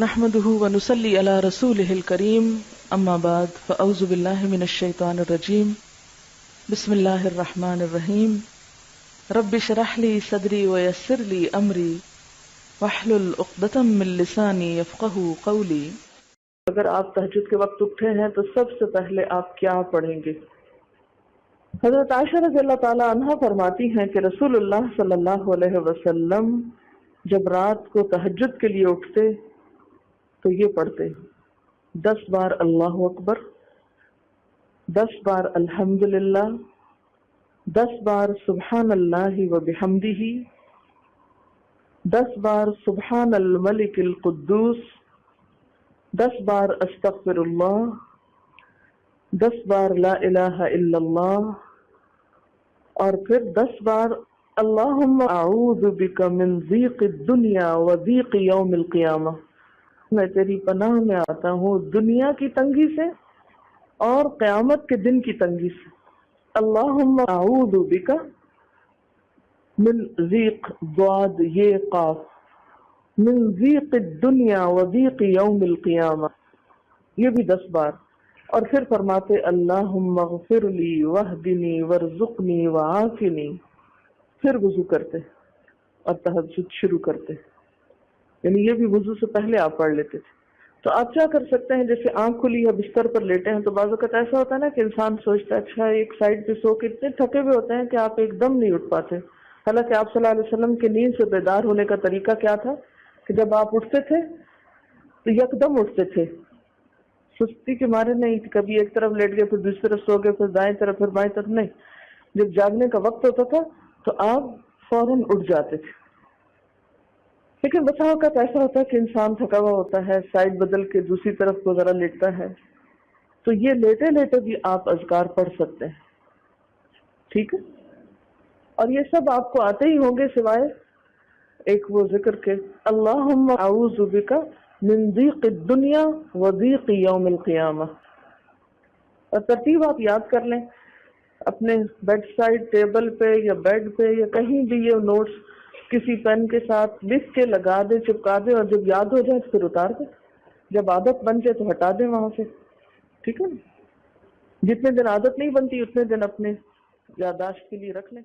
نحمده ونصلي على رسوله الكريم اما بعد فاعوذ بالله من الشيطان الرجيم بسم الله الرحمن الرحيم رب اشرح لي صدري ويسر لي امري واحلل عقدة من لساني يفقهوا قولي۔ اگر آپ تہجد کے وقت اٹھے ہیں تو سب سے پہلے آپ کیا پڑھیں گے؟ حضرت عائشہ رضی اللہ تعالی عنہا فرماتی ہیں کہ رسول اللہ صلی اللہ علیہ وسلم جب رات کو تہجد کے لیے اٹھتے تو یہ پڑھتے 10 بار اللہ اکبر، 10 بار الحمدللہ، 10 بار سبحان اللہ و بحمدہ، 10 بار سبحان الملک القدوس، 10 بار استغفر اللہ، 10 بار لا الہ الا اللہ، اور پھر 10 بار اللہم اعوذ بک من ضیق الدنیا و ضیق یوم القیامہ، میں تیری پناہ میں آتا ہوں دنیا کی تنگی سے اور قیامت کے دن کی تنگی سے۔ اللہم اعوذ بک من ضیق ضاد یہ قاف، من ضیق الدنیا و ضیق یوم القیامہ، یہ بھی 10 بار۔ اور پھر فرماتے اللہم اغفر لی واہدنی وارزقنی وعافنی، پھر وضو کرتے اور تہجد شروع کرتے، یعنی یہ بھی وضو سے پہلے آپ پڑھ لیتے تھے۔ تو آپ کیا کر سکتے ہیں، جیسے آنکھ کھلی یا بستر پر لیٹے ہیں تو بعض اوقات ایسا ہوتا ہے نا کہ انسان سوچتا ہے اچھا ایک سائڈ پہ سو کے اتنے تھکے ہوئے ہوتے ہیں کہ آپ ایک دم نہیں اٹھ پاتے، حالانکہ آپ صلی اللہ علیہ وسلم کی نیند سے بیدار ہونے کا طریقہ کیا تھا کہ جب آپ اٹھتے تھے تو یکدم اٹھتے تھے، سستی کے مارے نہیں، کبھی ایک طرف لیٹ گئے پھر دوسری طرف سو گئے پھر دائیں طرف پھر بائیں طرف نہیں، جب جاگنے کا وقت ہوتا تھا تو آپ فوراً اٹھ جاتے تھے۔ لیکن بسا اوقات ایسا ہوتا ہے کہ انسان تھکا ہوا ہوتا ہے، سائڈ بدل کے دوسری طرف کو ذرا لیٹتا ہے، تو یہ لیٹے لیٹے بھی آپ اذکار پڑھ سکتے ہیں، ٹھیک ہے؟ اور یہ سب آپ کو آتے ہی ہوں گے سوائے ایک وہ ذکر کے اللہم اعوذ بک من ضیق الدنیا و ضیق یوم القیامہ، اور ترتیب آپ یاد کر لیں اپنے بیڈ سائڈ ٹیبل پہ یا بیڈ پہ یا کہیں بھی، یہ نوٹس کسی پین کے ساتھ لکھ کے لگا دیں، چپکا دیں، اور جب یاد ہو جائے تو پھر اتار دیں، جب عادت بن جائے تو ہٹا دیں وہاں سے، ٹھیک ہے نا؟ جتنے دن عادت نہیں بنتی اتنے دن اپنے یادداشت کے لیے رکھ لیں۔